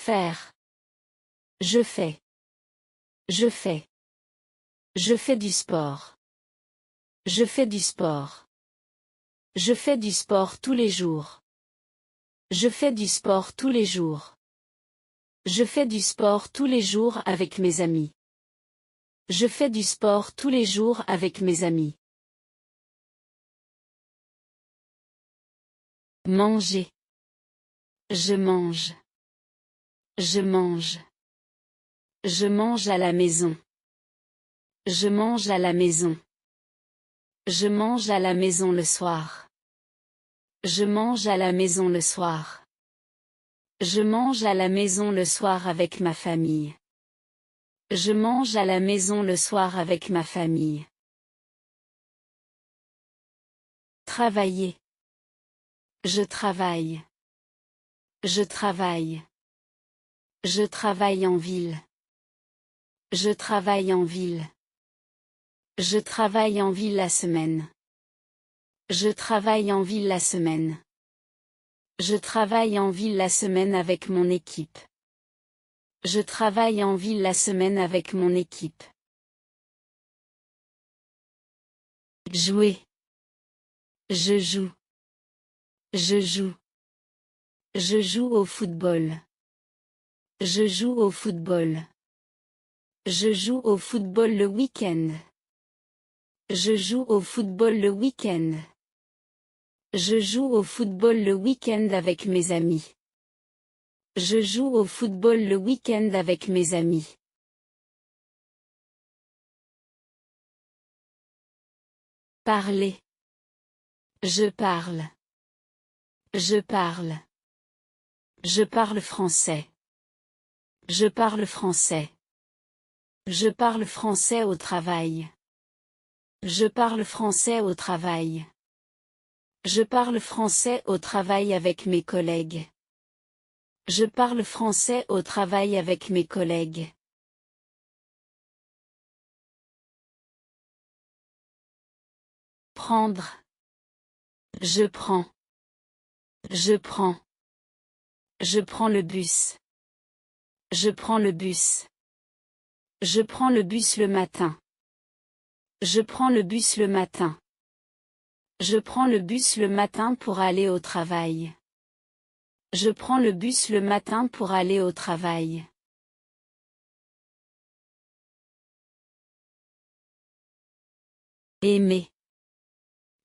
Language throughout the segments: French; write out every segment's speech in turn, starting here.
Faire. Je fais. Je fais. Je fais du sport. Je fais du sport. Je fais du sport tous les jours. Je fais du sport tous les jours. Je fais du sport tous les jours avec mes amis. Je fais du sport tous les jours avec mes amis. Manger. Je mange. Je mange. Je mange à la maison. Je mange à la maison. Je mange à la maison le soir. Je mange à la maison le soir. Je mange à la maison le soir avec ma famille. Je mange à la maison le soir avec ma famille. Travailler. Je travaille. Je travaille. Je travaille en ville. Je travaille en ville. Je travaille en ville la semaine. Je travaille en ville la semaine. Je travaille en ville la semaine avec mon équipe. Je travaille en ville la semaine avec mon équipe. Jouer. Je joue. Je joue. Je joue au football. Je joue au football. Je joue au football le week-end. Je joue au football le week-end. Je joue au football le week-end avec mes amis. Je joue au football le week-end avec mes amis. Parler. Je parle. Je parle. Je parle français. Je parle français. Je parle français au travail. Je parle français au travail. Je parle français au travail avec mes collègues. Je parle français au travail avec mes collègues. Prendre. Je prends. Je prends. Je prends le bus. Je prends le bus. Je prends le bus le matin. Je prends le bus le matin. Je prends le bus le matin pour aller au travail. Je prends le bus le matin pour aller au travail. Aimer.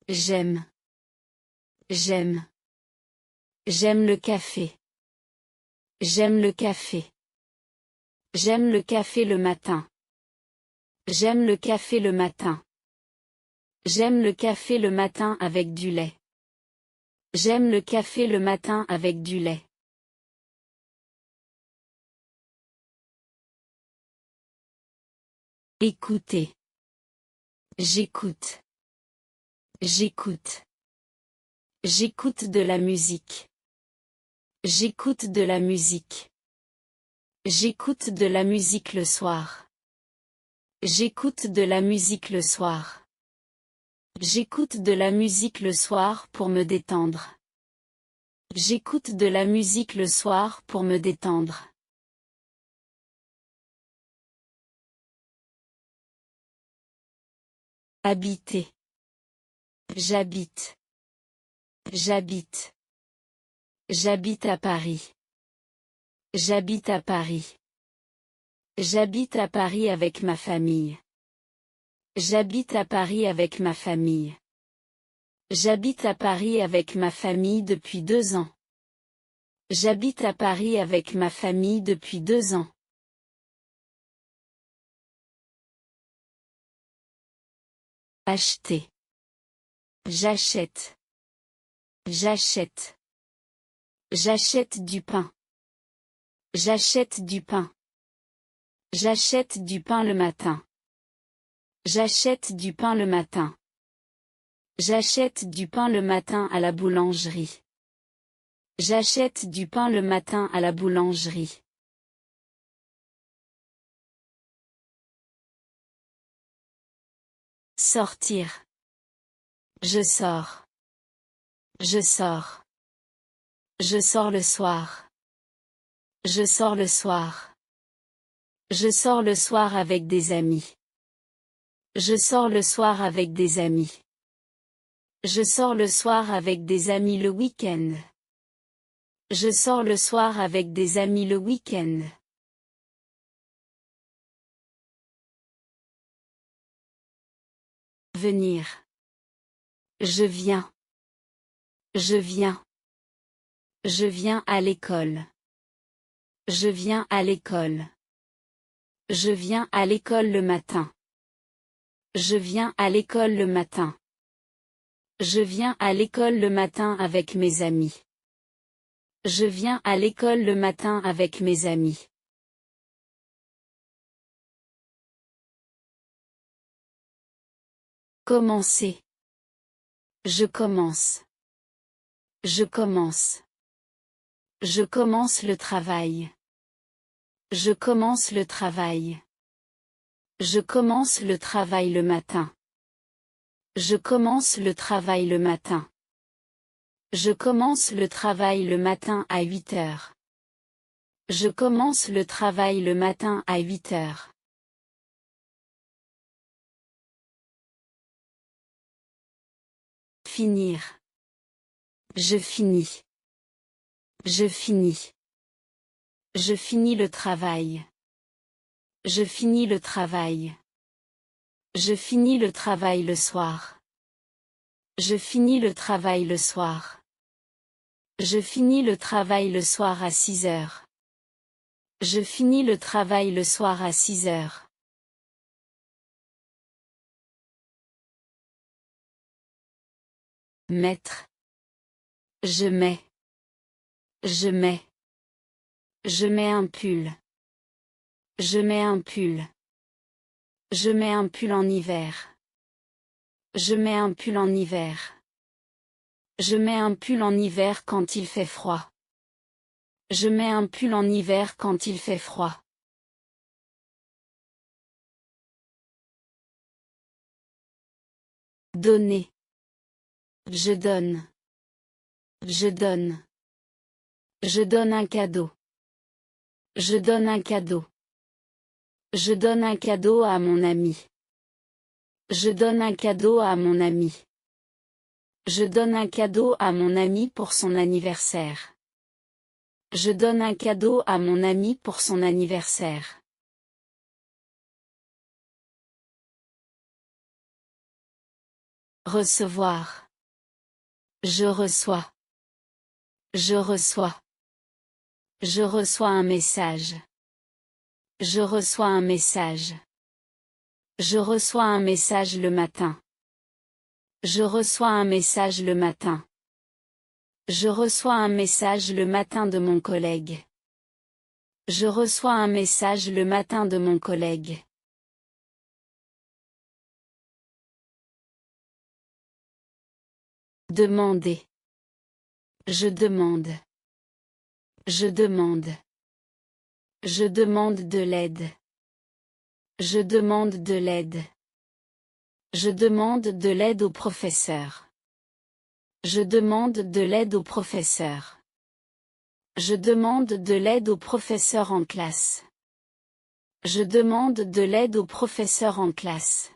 J'aime. J'aime. J'aime le café. J'aime le café. J'aime le café le matin. J'aime le café le matin. J'aime le café le matin avec du lait. J'aime le café le matin avec du lait. Écouter. J'écoute. J'écoute. J'écoute de la musique. J'écoute de la musique. J'écoute de la musique le soir. J'écoute de la musique le soir. J'écoute de la musique le soir pour me détendre. J'écoute de la musique le soir pour me détendre. Habiter. J'habite. J'habite. J'habite à Paris. J'habite à Paris. J'habite à Paris avec ma famille. J'habite à Paris avec ma famille. J'habite à Paris avec ma famille depuis 2 ans. J'habite à Paris avec ma famille depuis 2 ans. Acheter. J'achète. J'achète. J'achète du pain. J'achète du pain. J'achète du pain le matin. J'achète du pain le matin. J'achète du pain le matin à la boulangerie. J'achète du pain le matin à la boulangerie. Sortir. Je sors. Je sors. Je sors le soir. Je sors le soir. Je sors le soir avec des amis. Je sors le soir avec des amis. Je sors le soir avec des amis le week-end. Je sors le soir avec des amis le week-end. Venir. Je viens. Je viens. Je viens à l'école. Je viens à l'école. Je viens à l'école le matin. Je viens à l'école le matin. Je viens à l'école le matin avec mes amis. Je viens à l'école le matin avec mes amis. Commencer. Je commence. Je commence. Je commence le travail. Je commence le travail. Je commence le travail le matin. Je commence le travail le matin. Je commence le travail le matin à 8 heures. Je commence le travail le matin à 8 heures. Finir. Je finis. Je finis. Je finis le travail. Je finis le travail. Je finis le travail le soir. Je finis le travail le soir. Je finis le travail le soir à 6 heures. Je finis le travail le soir à 6 heures. Mettre. Je mets. Je mets. Je mets un pull. Je mets un pull. Je mets un pull en hiver. Je mets un pull en hiver. Je mets un pull en hiver quand il fait froid. Je mets un pull en hiver quand il fait froid. Donner. Je donne. Je donne. Je donne un cadeau. Je donne un cadeau. Je donne un cadeau à mon ami. Je donne un cadeau à mon ami. Je donne un cadeau à mon ami pour son anniversaire. Je donne un cadeau à mon ami pour son anniversaire. Recevoir. Je reçois. Je reçois. Je reçois un message. Je reçois un message. Je reçois un message le matin. Je reçois un message le matin. Je reçois un message le matin de mon collègue. Je reçois un message le matin de mon collègue. Demander. Je demande. Je demande. Je demande de l'aide. Je demande de l'aide. Je demande de l'aide au professeur. Je demande de l'aide au professeur. Je demande de l'aide au professeur en classe. Je demande de l'aide au professeur en classe.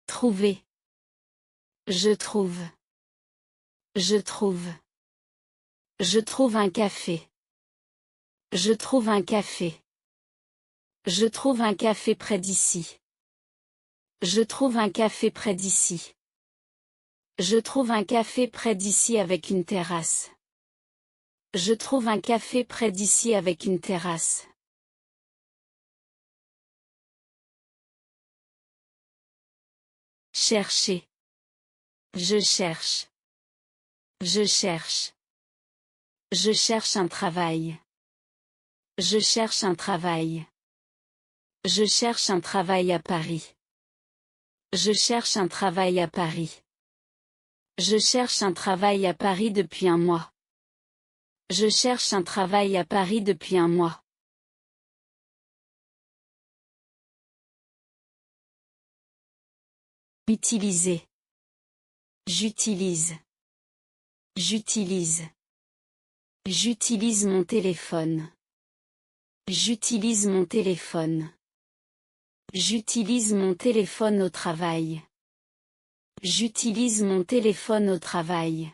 Trouver. Je trouve. Je trouve. Je trouve un café. Je trouve un café. Je trouve un café près d'ici. Je trouve un café près d'ici. Je trouve un café près d'ici avec une terrasse. Je trouve un café près d'ici avec une terrasse. Chercher. Je cherche. Je cherche. Je cherche un travail. Je cherche un travail. Je cherche un travail à Paris. Je cherche un travail à Paris. Je cherche un travail à Paris depuis un mois. Je cherche un travail à Paris depuis un mois. Utiliser. J'utilise. J'utilise. J'utilise mon téléphone. J'utilise mon téléphone. J'utilise mon téléphone au travail. J'utilise mon téléphone au travail.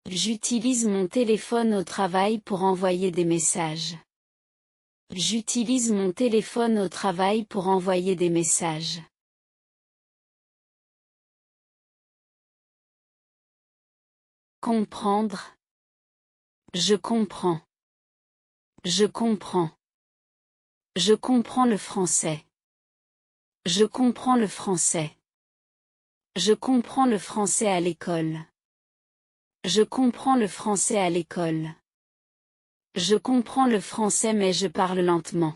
J'utilise mon téléphone au travail pour envoyer des messages. J'utilise mon téléphone au travail pour envoyer des messages. Comprendre. Je comprends. Je comprends. Je comprends le français. Je comprends le français. Je comprends le français à l'école. Je comprends le français à l'école. Je comprends le français mais je parle lentement.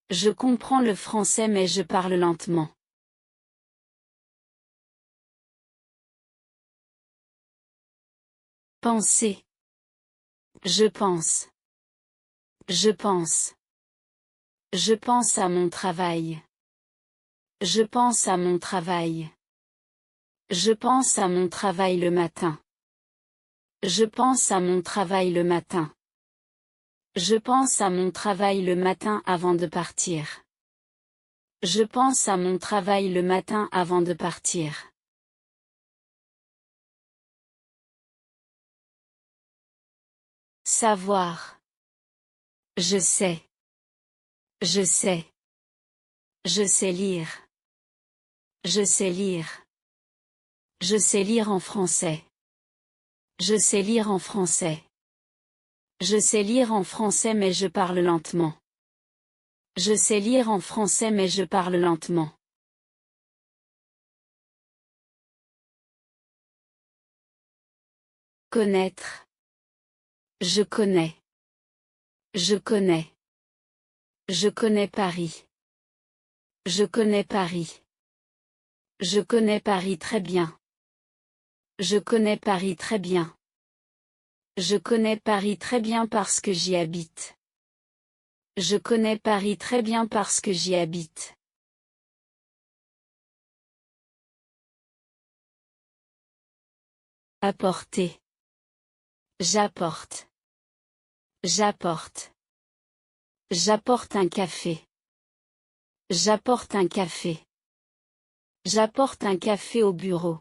Je comprends le français mais je parle lentement. Penser. Je pense. Je pense. Je pense à mon travail. Je pense à mon travail. Je pense à mon travail le matin. Je pense à mon travail le matin. Je pense à mon travail le matin avant de partir. Je pense à mon travail le matin avant de partir. Savoir. Je sais. Je sais. Je sais lire. Je sais lire. Je sais lire en français. Je sais lire en français. Je sais lire en français mais je parle lentement. Je sais lire en français mais je parle lentement. Connaître. Je connais. Je connais. Je connais Paris. Je connais Paris. Je connais Paris très bien. Je connais Paris très bien. Je connais Paris très bien parce que j'y habite. Je connais Paris très bien parce que j'y habite. Apporter. J'apporte. J'apporte. J'apporte un café. J'apporte un café. J'apporte un café au bureau.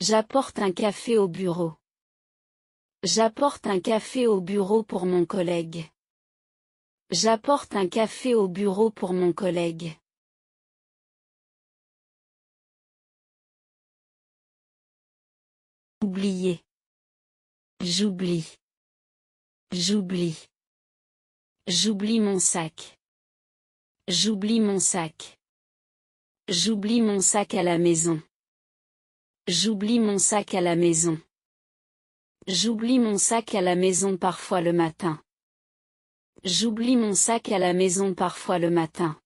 J'apporte un café au bureau. J'apporte un café au bureau pour mon collègue. J'apporte un café au bureau pour mon collègue. Oublier. J'oublie. J'oublie. J'oublie mon sac. J'oublie mon sac. J'oublie mon sac à la maison. J'oublie mon sac à la maison. J'oublie mon sac à la maison parfois le matin. J'oublie mon sac à la maison parfois le matin.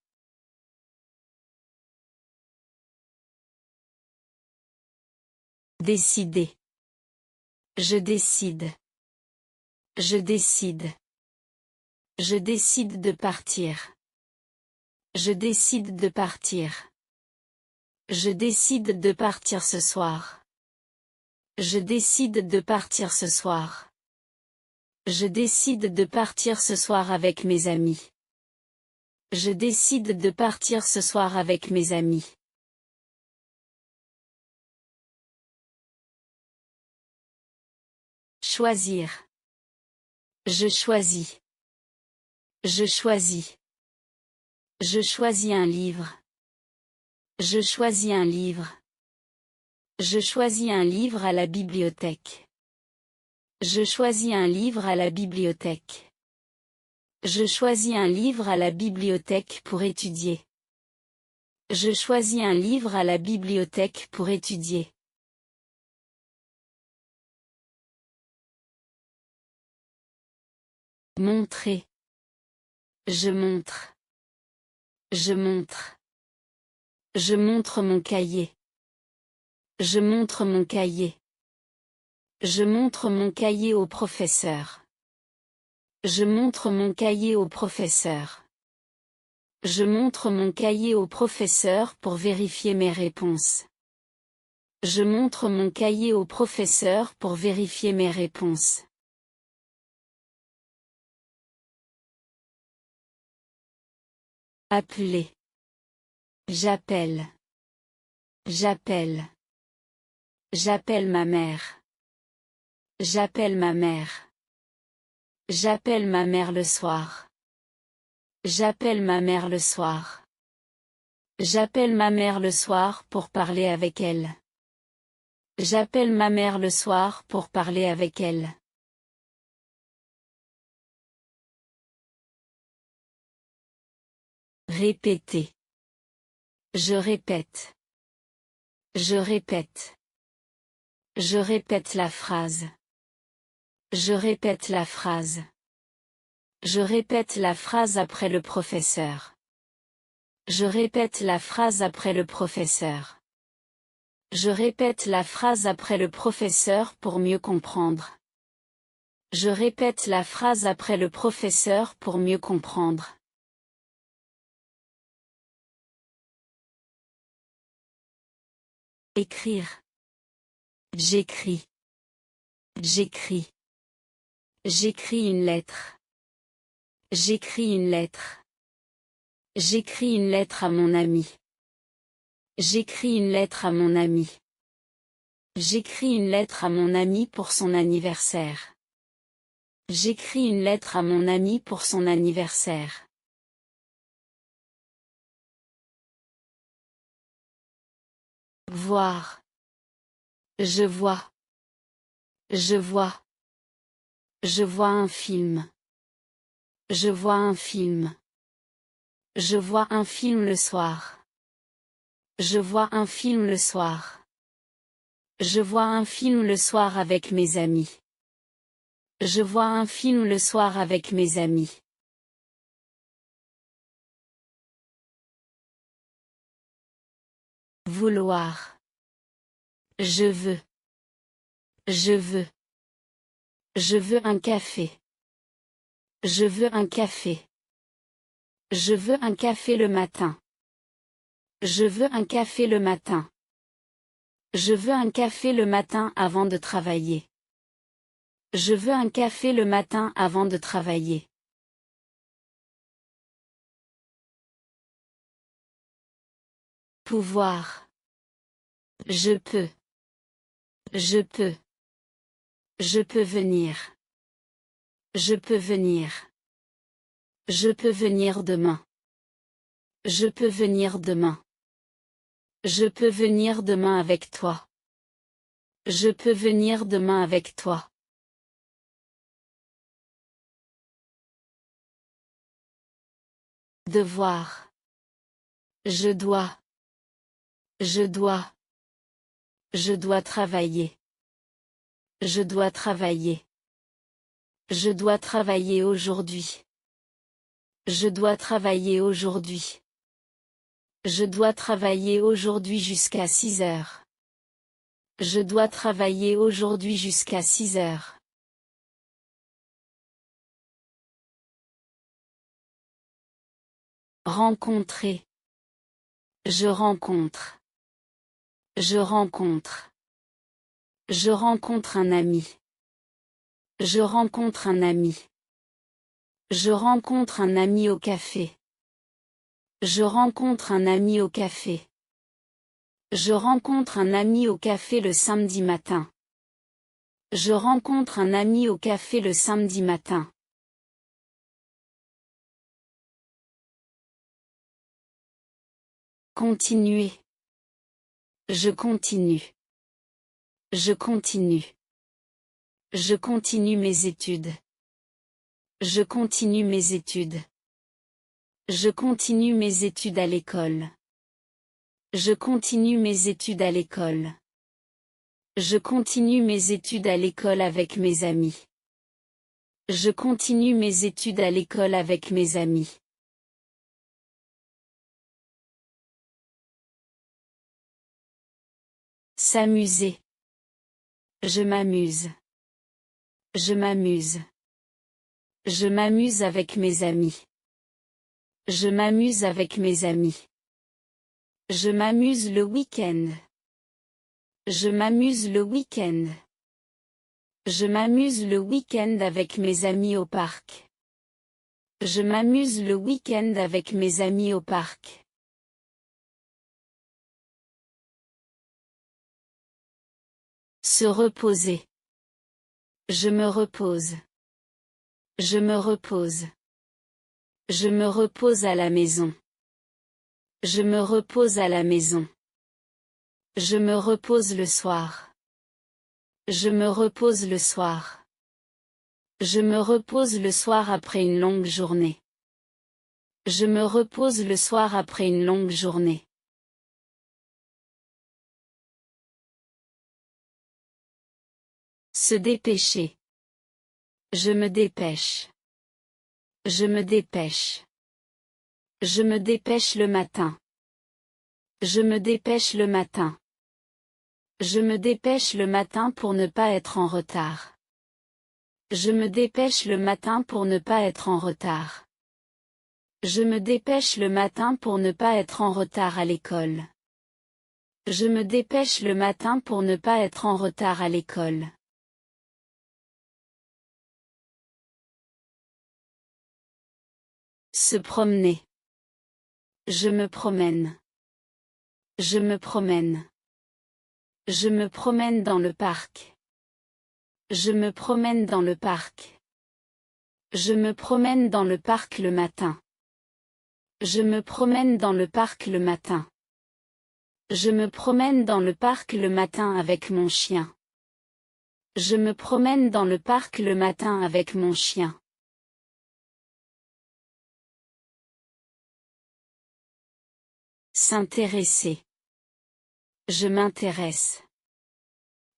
Décider. Je décide. Je décide. Je décide de partir. Je décide de partir. Je décide de partir ce soir. Je décide de partir ce soir. Je décide de partir ce soir avec mes amis. Je décide de partir ce soir avec mes amis. Choisir. Je choisis. Je choisis. Je choisis un livre. Je choisis un livre. Je choisis un livre à la bibliothèque. Je choisis un livre à la bibliothèque. Je choisis un livre à la bibliothèque pour étudier. Je choisis un livre à la bibliothèque pour étudier. Montrer. Je montre. Je montre. Je montre mon cahier. Je montre mon cahier. Je montre mon cahier au professeur. Je montre mon cahier au professeur. Je montre mon cahier au professeur pour vérifier mes réponses. Je montre mon cahier au professeur pour vérifier mes réponses. Appeler. J'appelle. J'appelle. J'appelle ma mère. J'appelle ma mère. J'appelle ma mère le soir. J'appelle ma mère le soir. J'appelle ma mère le soir pour parler avec elle. J'appelle ma mère le soir pour parler avec elle. Répéter. Je répète. Je répète. Je répète la phrase. Je répète la phrase. Je répète la phrase après le professeur. Je répète la phrase après le professeur. Je répète la phrase après le professeur pour mieux comprendre. Je répète la phrase après le professeur pour mieux comprendre. Écrire. J'écris. J'écris. J'écris une lettre. J'écris une lettre. J'écris une lettre à mon ami. J'écris une lettre à mon ami. J'écris une lettre à mon ami pour son anniversaire. J'écris une lettre à mon ami pour son anniversaire. Voir. Je vois. Je vois. Je vois un film. Je vois un film. Je vois un film le soir. Je vois un film le soir. Je vois un film le soir avec mes amis. Je vois un film le soir avec mes amis. Vouloir. Je veux. Je veux. Je veux un café. Je veux un café. Je veux un café le matin. Je veux un café le matin. Je veux un café le matin avant de travailler. Je veux un café le matin avant de travailler. Pouvoir. Je peux. Je peux. Je peux venir. Je peux venir. Je peux venir demain. Je peux venir demain. Je peux venir demain avec toi. Je peux venir demain avec toi. Devoir. Je dois. Je dois. Je dois travailler. Je dois travailler. Je dois travailler aujourd'hui. Je dois travailler aujourd'hui. Je dois travailler aujourd'hui jusqu'à 6 heures. Je dois travailler aujourd'hui jusqu'à 6 heures. Rencontrer. Je rencontre. Je rencontre. Je rencontre un ami. Je rencontre un ami. Je rencontre un ami au café. Je rencontre un ami au café. Je rencontre un ami au café le samedi matin. Je rencontre un ami au café le samedi matin. Continuer. Je continue. Je continue. Je continue mes études. Je continue mes études. Je continue mes études à l'école. Je continue mes études à l'école. Je continue mes études à l'école avec mes amis. Je continue mes études à l'école avec mes amis. S'amuser. Je m'amuse. Je m'amuse. Je m'amuse avec mes amis. Je m'amuse avec mes amis. Je m'amuse le week-end. Je m'amuse le week-end. Je m'amuse le week-end avec mes amis au parc. Je m'amuse le week-end avec mes amis au parc. Se reposer. Je me repose. Je me repose. Je me repose à la maison. Je me repose à la maison. Je me repose le soir. Je me repose le soir. Je me repose le soir après une longue journée. Je me repose le soir après une longue journée. Se dépêcher. Je me dépêche. Je me dépêche. Je me dépêche le matin. Je me dépêche le matin. Je me dépêche le matin pour ne pas être en retard. Je me dépêche le matin pour ne pas être en retard. Je me dépêche le matin pour ne pas être en retard à l'école. Je me dépêche le matin pour ne pas être en retard à l'école. Se promener. Je me promène. Je me promène. Je me promène dans le parc. Je me promène dans le parc. Je me promène dans le parc le matin. Je me promène dans le parc le matin. Je me promène dans le parc le matin avec mon chien. Je me promène dans le parc le matin avec mon chien. S'intéresser. Je m'intéresse.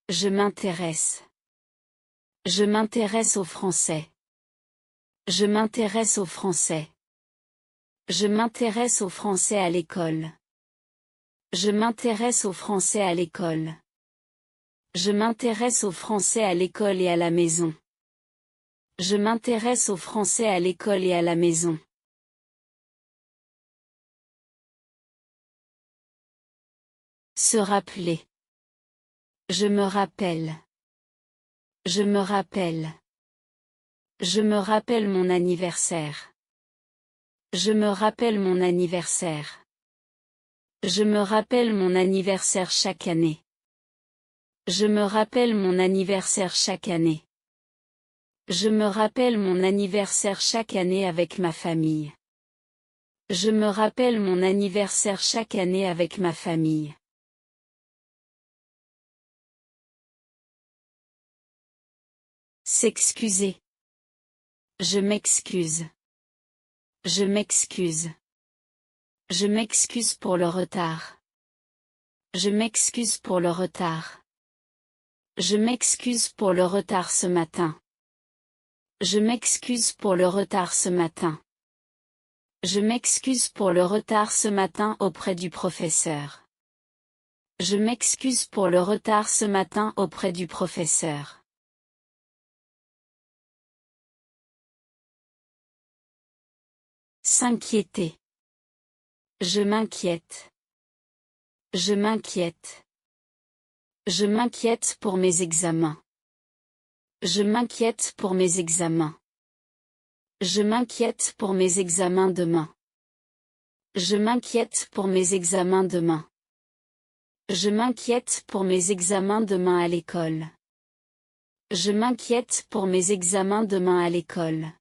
Je m'intéresse. Je m'intéresse au français. Je m'intéresse au français. Je m'intéresse au français à l'école. Je m'intéresse au français à l'école. Je m'intéresse au français à l'école et à la maison. Je m'intéresse au français à l'école et à la maison. Se rappeler. Je me rappelle. Je me rappelle. Je me rappelle mon anniversaire. Je me rappelle mon anniversaire. Je me rappelle mon anniversaire chaque année. Je me rappelle mon anniversaire chaque année. Je me rappelle mon anniversaire chaque année avec ma famille. Je me rappelle mon anniversaire chaque année avec ma famille. S'excuser. Je m'excuse. Je m'excuse. Je m'excuse pour le retard. Je m'excuse pour le retard. Je m'excuse pour le retard ce matin. Je m'excuse pour le retard ce matin. Je m'excuse pour le retard ce matin auprès du professeur. Je m'excuse pour le retard ce matin auprès du professeur. S'inquiéter. Je m'inquiète. Je m'inquiète. Je m'inquiète pour mes examens. Je m'inquiète pour mes examens. Je m'inquiète pour mes examens demain. Je m'inquiète pour mes examens demain. Je m'inquiète pour mes examens demain à l'école. Je m'inquiète pour mes examens demain à l'école.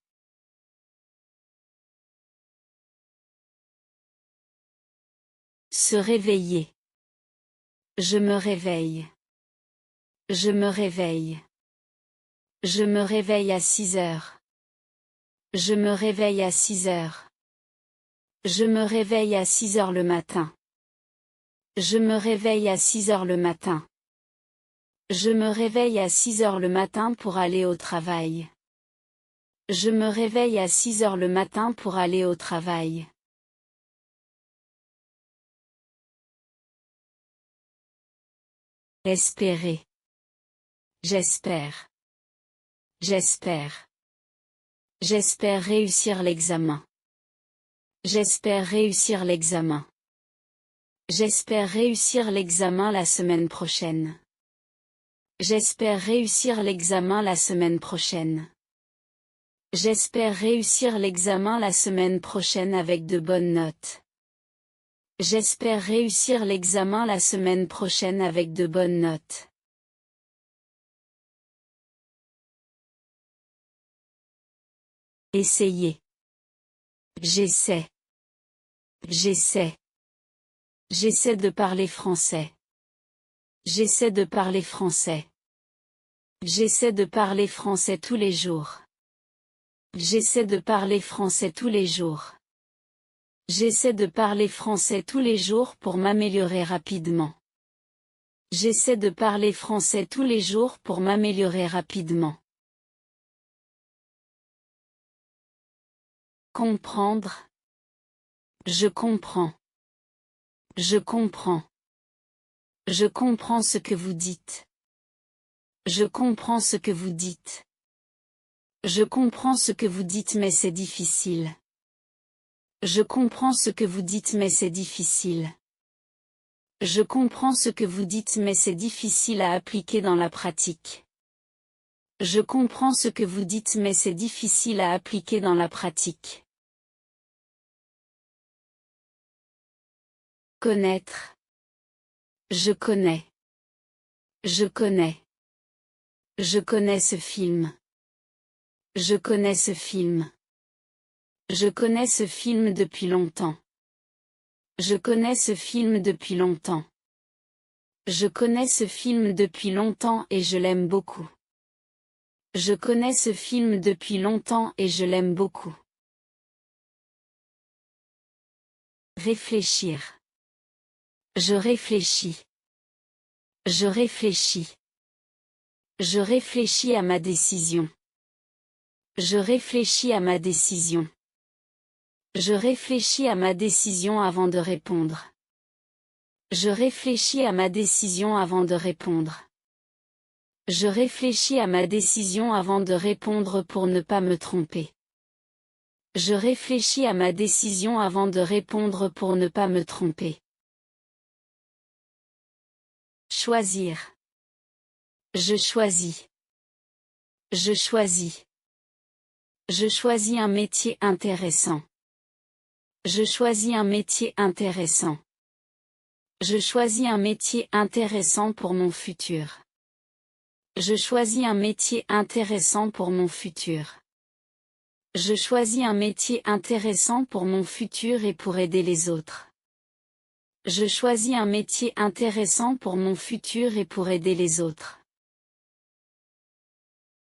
Se réveiller. Je me réveille. Je me réveille. Je me réveille à 6 heures. Je me réveille à 6 heures. Je me réveille à 6 heures le matin. Je me réveille à 6 heures le matin. Je me réveille à 6 heures le matin pour aller au travail. Je me réveille à 6 heures le matin pour aller au travail. Espérer. J'espère. J'espère. J'espère réussir l'examen. J'espère réussir l'examen. J'espère réussir l'examen la semaine prochaine. J'espère réussir l'examen la semaine prochaine. J'espère réussir l'examen la semaine prochaine avec de bonnes notes. J'espère réussir l'examen la semaine prochaine avec de bonnes notes. Essayez. J'essaie. J'essaie. J'essaie de parler français. J'essaie de parler français. J'essaie de parler français tous les jours. J'essaie de parler français tous les jours. J'essaie de parler français tous les jours pour m'améliorer rapidement. J'essaie de parler français tous les jours pour m'améliorer rapidement. Comprendre. Je comprends. Je comprends. Je comprends ce que vous dites. Je comprends ce que vous dites. Je comprends ce que vous dites mais c'est difficile. Je comprends ce que vous dites mais c'est difficile. Je comprends ce que vous dites mais c'est difficile à appliquer dans la pratique. Je comprends ce que vous dites mais c'est difficile à appliquer dans la pratique. Connaître. Je connais. Je connais. Je connais ce film. Je connais ce film. Je connais ce film depuis longtemps. Je connais ce film depuis longtemps. Je connais ce film depuis longtemps et je l'aime beaucoup. Je connais ce film depuis longtemps et je l'aime beaucoup. Réfléchir. Je réfléchis. Je réfléchis. Je réfléchis à ma décision. Je réfléchis à ma décision. Je réfléchis à ma décision avant de répondre. Je réfléchis à ma décision avant de répondre. Je réfléchis à ma décision avant de répondre pour ne pas me tromper. Je réfléchis à ma décision avant de répondre pour ne pas me tromper. Choisir. Je choisis. Je choisis. Je choisis un métier intéressant. Je choisis un métier intéressant. Je choisis un métier intéressant pour mon futur. Je choisis un métier intéressant pour mon futur. Je choisis un métier intéressant pour mon futur et pour aider les autres. Je choisis un métier intéressant pour mon futur et pour aider les autres.